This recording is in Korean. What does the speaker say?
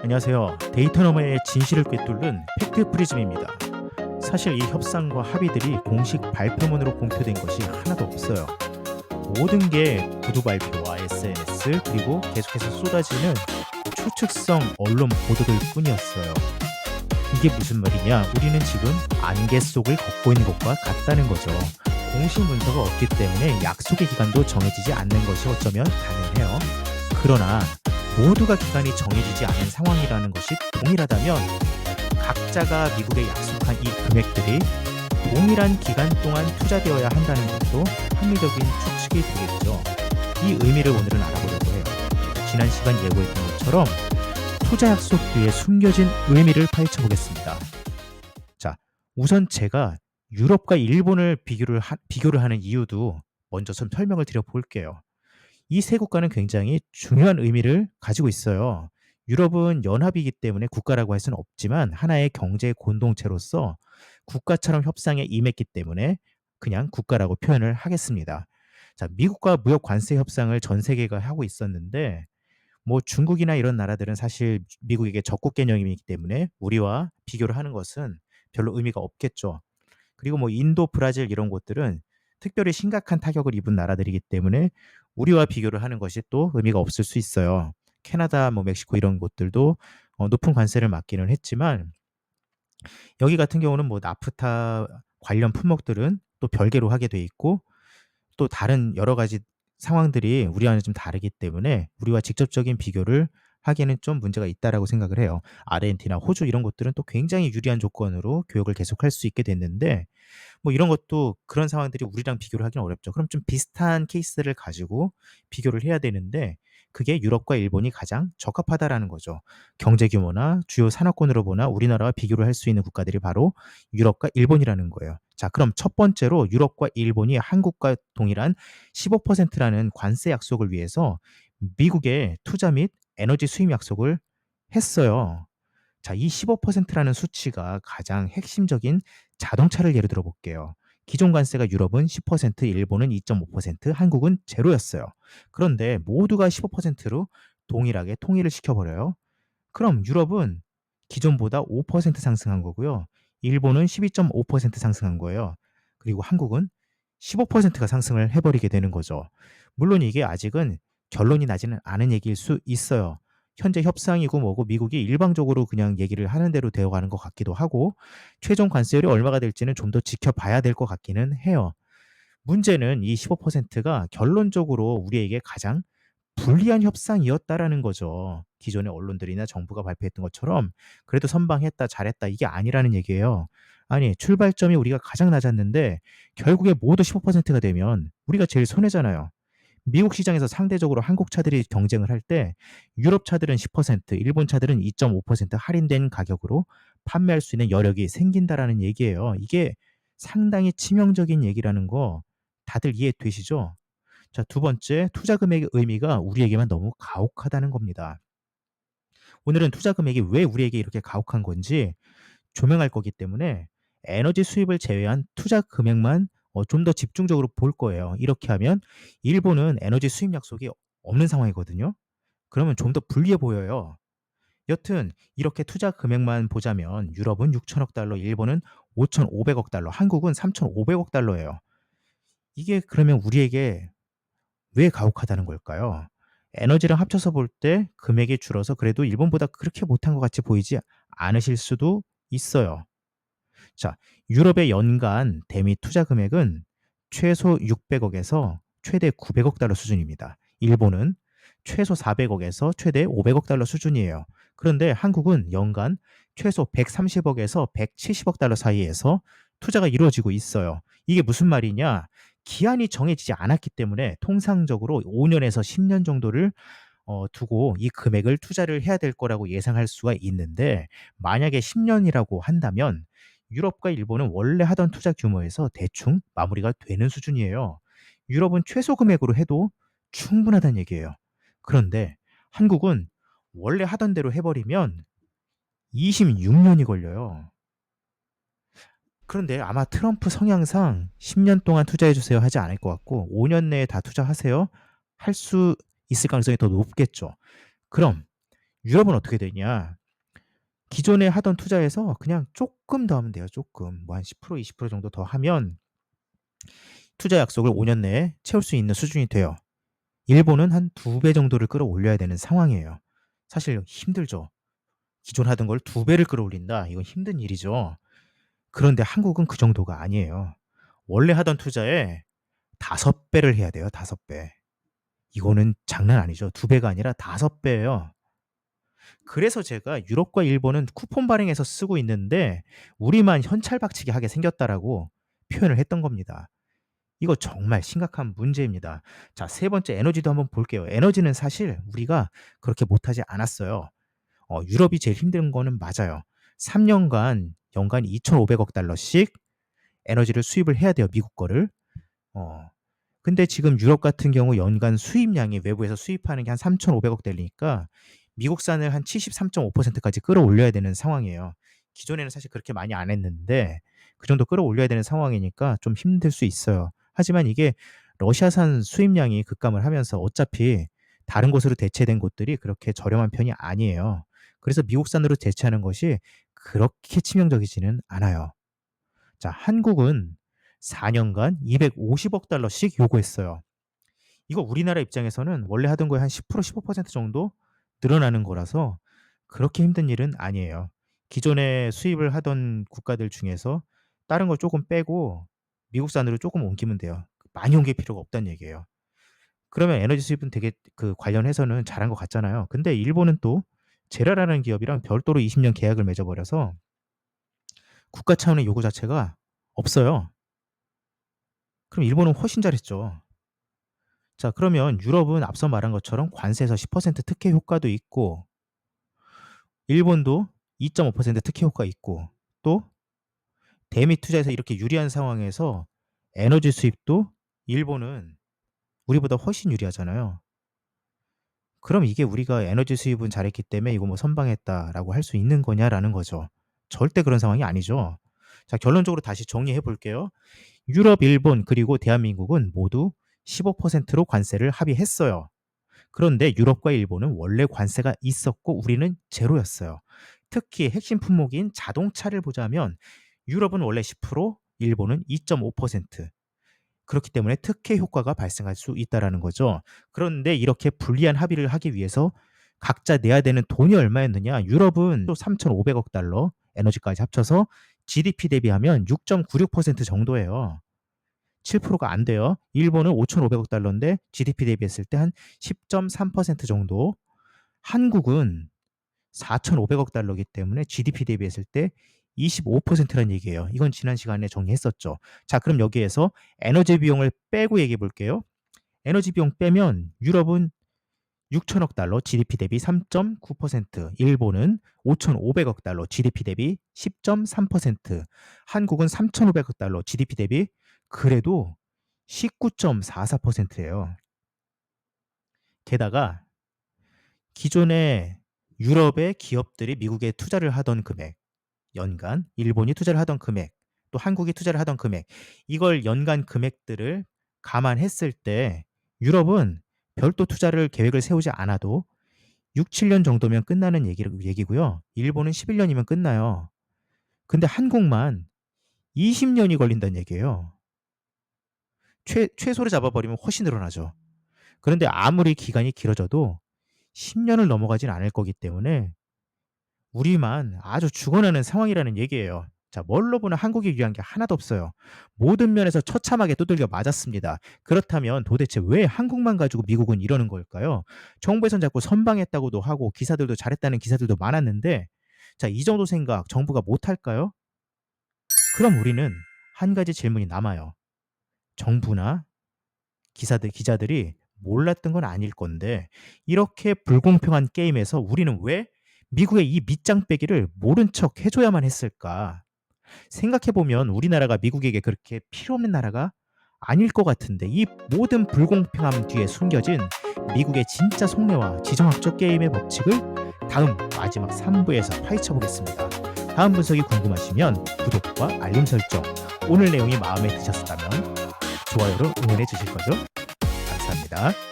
안녕하세요. 데이터 너머의 진실을 꿰뚫는 팩트 프리즘입니다. 사실 이 협상과 합의들이 공식 발표문으로 공표된 것이 하나도 없어요. 모든 게 구두 발표와 SNS 그리고 계속해서 쏟아지는 추측성 언론 보도들 뿐이었어요. 이게 무슨 말이냐? 우리는 지금 안개 속을 걷고 있는 것과 같다는 거죠. 공식 문서가 없기 때문에 약속의 기간도 정해지지 않는 것이 어쩌면 당연해요. 그러나 모두가 기간이 정해지지 않은 상황이라는 것이 동일하다면 각자가 미국에 약속한 이 금액들이 동일한 기간 동안 투자되어야 한다는 것도 합리적인 추측이 되겠죠. 이 의미를 오늘은 알아보려고 해요. 지난 시간 예고했던 것처럼 투자 약속 뒤에 숨겨진 의미를 파헤쳐 보겠습니다. 자, 우선 제가 유럽과 일본을 비교를 하는 이유도 먼저 좀 설명을 드려 볼게요. 이 세 국가는 굉장히 중요한 의미를 가지고 있어요. 유럽은 연합이기 때문에 국가라고 할 수는 없지만 하나의 경제 공동체로서 국가처럼 협상에 임했기 때문에 그냥 국가라고 표현을 하겠습니다. 자, 미국과 무역 관세 협상을 전 세계가 하고 있었는데 뭐 중국이나 이런 나라들은 사실 미국에게 적국 개념이기 때문에 우리와 비교를 하는 것은 별로 의미가 없겠죠. 그리고 뭐 인도, 브라질 이런 곳들은 특별히 심각한 타격을 입은 나라들이기 때문에 우리와 비교를 하는 것이 또 의미가 없을 수 있어요. 캐나다, 뭐 멕시코 이런 곳들도 높은 관세를 맞기는 했지만 여기 같은 경우는 뭐 나프타 관련 품목들은 또 별개로 하게 돼 있고 또 다른 여러 가지 상황들이 우리와는 좀 다르기 때문에 우리와 직접적인 비교를 하기에는 좀 문제가 있다라고 생각을 해요. 아르헨티나, 호주 이런 곳들은 또 굉장히 유리한 조건으로 교역을 계속할 수 있게 됐는데 뭐 이런 것도 그런 상황들이 우리랑 비교를 하기는 어렵죠. 그럼 좀 비슷한 케이스를 가지고 비교를 해야 되는데 그게 유럽과 일본이 가장 적합하다라는 거죠. 경제 규모나 주요 산업군으로 보나 우리나라와 비교를 할 수 있는 국가들이 바로 유럽과 일본이라는 거예요. 자, 그럼 첫 번째로 유럽과 일본이 한국과 동일한 15%라는 관세 약속을 위해서 미국에 투자 및 에너지 수입 약속을 했어요. 자, 이 15%라는 수치가 가장 핵심적인 자동차를 예로 들어 볼게요. 기존 관세가 유럽은 10%, 일본은 2.5%, 한국은 제로였어요. 그런데 모두가 15%로 동일하게 통일을 시켜버려요. 그럼 유럽은 기존보다 5% 상승한 거고요. 일본은 12.5% 상승한 거예요. 그리고 한국은 15%가 상승을 해버리게 되는 거죠. 물론 이게 아직은 결론이 나지는 않은 얘기일 수 있어요. 현재 협상이고 뭐고 미국이 일방적으로 그냥 얘기를 하는 대로 되어가는 것 같기도 하고 최종 관세율이 얼마가 될지는 좀 더 지켜봐야 될 것 같기는 해요. 문제는 이 15%가 결론적으로 우리에게 가장 불리한 협상이었다라는 거죠. 기존의 언론들이나 정부가 발표했던 것처럼 그래도 선방했다, 잘했다 이게 아니라는 얘기예요. 아니, 출발점이 우리가 가장 낮았는데 결국에 모두 15%가 되면 우리가 제일 손해잖아요. 미국 시장에서 상대적으로 한국 차들이 경쟁을 할 때 유럽 차들은 10%, 일본 차들은 2.5% 할인된 가격으로 판매할 수 있는 여력이 생긴다라는 얘기예요. 이게 상당히 치명적인 얘기라는 거 다들 이해되시죠? 자, 두 번째, 투자 금액의 의미가 우리에게만 너무 가혹하다는 겁니다. 오늘은 투자 금액이 왜 우리에게 이렇게 가혹한 건지 조명할 거기 때문에 에너지 수입을 제외한 투자 금액만 좀 더 집중적으로 볼 거예요. 이렇게 하면 일본은 에너지 수입 약속이 없는 상황이거든요. 그러면 좀 더 불리해 보여요. 여튼 이렇게 투자 금액만 보자면 유럽은 6천억 달러, 일본은 5,500억 달러, 한국은 3,500억 달러예요. 이게 그러면 우리에게 왜 가혹하다는 걸까요? 에너지랑 합쳐서 볼 때 금액이 줄어서 그래도 일본보다 그렇게 못한 것 같이 보이지 않으실 수도 있어요. 자, 유럽의 연간 대미 투자 금액은 최소 600억에서 최대 900억 달러 수준입니다. 일본은 최소 400억에서 최대 500억 달러 수준이에요. 그런데 한국은 연간 최소 130억에서 170억 달러 사이에서 투자가 이루어지고 있어요. 이게 무슨 말이냐? 기한이 정해지지 않았기 때문에 통상적으로 5년에서 10년 정도를 두고 이 금액을 투자를 해야 될 거라고 예상할 수가 있는데 만약에 10년이라고 한다면 유럽과 일본은 원래 하던 투자 규모에서 대충 마무리가 되는 수준이에요. 유럽은 최소 금액으로 해도 충분하다는 얘기예요. 그런데 한국은 원래 하던 대로 해버리면 26년이 걸려요. 그런데 아마 트럼프 성향상 10년 동안 투자해 주세요 하지 않을 것 같고 5년 내에 다 투자하세요 할 수 있을 가능성이 더 높겠죠. 그럼 유럽은 어떻게 되냐? 기존에 하던 투자에서 그냥 쪼끔 더 하면 돼요, 쪼끔. 뭐 한 10% 20% 정도 더 하면 투자 약속을 5년 내에 채울 수 있는 수준이 돼요. 일본은 한 2배 정도를 끌어올려야 되는 상황이에요. 사실 힘들죠. 기존 하던 걸 2 배를 끌어올린다. 이건 힘든 일이죠. 그런데 한국은 그 정도가 아니에요. 원래 하던 투자에 5 배를 해야 돼요, 5 배. 이거는 장난 아니죠. 2 배가 아니라 5 배예요. 그래서 제가 유럽과 일본은 쿠폰 발행해서 쓰고 있는데 우리만 현찰박치기 하게 생겼다라고 표현을 했던 겁니다. 이거 정말 심각한 문제입니다. 자, 세 번째 에너지도 한번 볼게요. 에너지는 사실 우리가 그렇게 못하지 않았어요. 유럽이 제일 힘든 거는 맞아요. 3 년간 연간 2,500억 달러씩 에너지를 수입을 해야 돼요, 미국 거를. 어 근데 지금 유럽 같은 경우 연간 수입량이 외부에서 수입하는 게 한 3,500억 달러니까 미국산을 한 73.5% 까지 끌어올려야 되는 상황이에요. 기존에는 사실 그렇게 많이 안 했는데 그 정도 끌어올려야 되는 상황이니까 좀 힘들 수 있어요. 하지만 이게 러시아산 수입량이 급감을 하면서 어차피 다른 곳으로 대체된 곳들이 그렇게 저렴한 편이 아니에요. 그래서 미국산으로 대체하는 것이 그렇게 치명적이지는 않아요. 자, 한국은 4 년간 250억 달러씩 요구했어요. 이거 우리나라 입장에서는 원래 하던 거에 한 10% 15% 정도 늘어나는 거라서 그렇게 힘든 일은 아니에요. 기존에 수입을 하던 국가들 중에서 다른 걸 쪼금 빼고 미국산으로 쪼끔 옮기면 돼요. 많이 옮길 필요가 없다는 얘기예요. 그러면 에너지 수입은 되게 그 관련해서는 잘한 것 같잖아요. 근데 일본은 또 제라라는 기업이랑 별도로 20년 계약을 맺어 버려서 국가 차원의 요구 자체가 없어요. 그럼 일본은 훨씬 잘했죠. 자, 그러면 유럽은 앞서 말한 것처럼 관세에서 10% 특혜 효과도 있고 일본도 2.5% 특혜 효과 있고 또 대미 투자에서 이렇게 유리한 상황에서 에너지 수입도 일본은 우리보다 훨씬 유리하잖아요. 그럼 이게 우리가 에너지 수입은 잘했기 때문에 이거 뭐 선방했다라고 할 수 있는 거냐라는 거죠. 절대 그런 상황이 아니죠. 자, 결론적으로 다시 정리해 볼게요. 유럽, 일본 그리고 대한민국은 모두 15%로 관세를 합의했어요. 그런데 유럽과 일본은 원래 관세가 있었고 우리는 제로였어요. 특히 핵심 품목인 자동차를 보자면 유럽은 원래 10%, 일본은 2.5%. 그렇기 때문에 특혜 효과가 발생할 수 있다라는 거죠. 그런데 이렇게 불리한 합의를 하기 위해서 각자 내야 되는 돈이 얼마였느냐? 유럽은 또 3,500억 달러, 에너지까지 합쳐서 GDP 대비하면 6.96% 정도예요. 7%가 안 돼요. 일본은 5,500억 달러인데 GDP 대비했을 때 한 10.3% 정도. 한국은 4,500억 달러이기 때문에 GDP 대비했을 때 25%란 얘기예요. 이건 지난 시간에 정리했었죠. 자, 그럼 여기에서 에너지 비용을 빼고 얘기해 볼게요. 에너지 비용 빼면 유럽은 6천억 달러 GDP 대비 3.9%, 일본은 5,500억 달러 GDP 대비 10.3%, 한국은 3,500억 달러 GDP 대비 그래도 19.44%예요. 게다가 기존에 유럽의 기업들이 미국에 투자를 하던 금액, 연간 일본이 투자를 하던 금액, 또 한국이 투자를 하던 금액, 이걸 연간 금액들을 감안했을 때 유럽은 별도 투자를 계획을 세우지 않아도 6-7년 정도면 끝나는 얘기고요. 일본은 11 년이면 끝나요. 근데 한국만 20 년이 걸린다는 얘기예요. 최소를 잡아 버리면 훨씬 늘어나죠. 그런데 아무리 기간이 길어져도 10 년을 넘어가진 않을 거기 때문에 우리만 아주 죽어나는 상황이라는 얘기예요. 자, 뭘로 보나 한국이 유리한 게 하나도 없어요. 모든 면에서 처참하게 두들겨 맞았습니다. 그렇다면 도대체 왜 한국만 가지고 미국은 이러는 걸까요? 정부에선 자꾸 선방했다고도 하고 기사들도 잘했다는 기사들도 많았는데 자, 이 정도 생각 정부가 못할까요? 그럼 우리는 한 가지 질문이 남아요. 정부나 기자들이 몰랐던 건 아닐 건데 이렇게 불공평한 게임에서 우리는 왜 미국의 이 밑장 빼기를 모른 척 해줘야만 했을까? 생각해 보면 우리나라가 미국에게 그렇게 필요 없는 나라가 아닐 것 같은데 이 모든 불공평함 뒤에 숨겨진 미국의 진짜 속내와 지정학적 게임의 법칙을 다음 마지막 3부에서 파헤쳐 보겠습니다. 다음 분석이 궁금하시면 구독과 알림 설정, 오늘 내용이 마음에 드셨다면 좋아요로 응원해 주실 거죠? 감사합니다.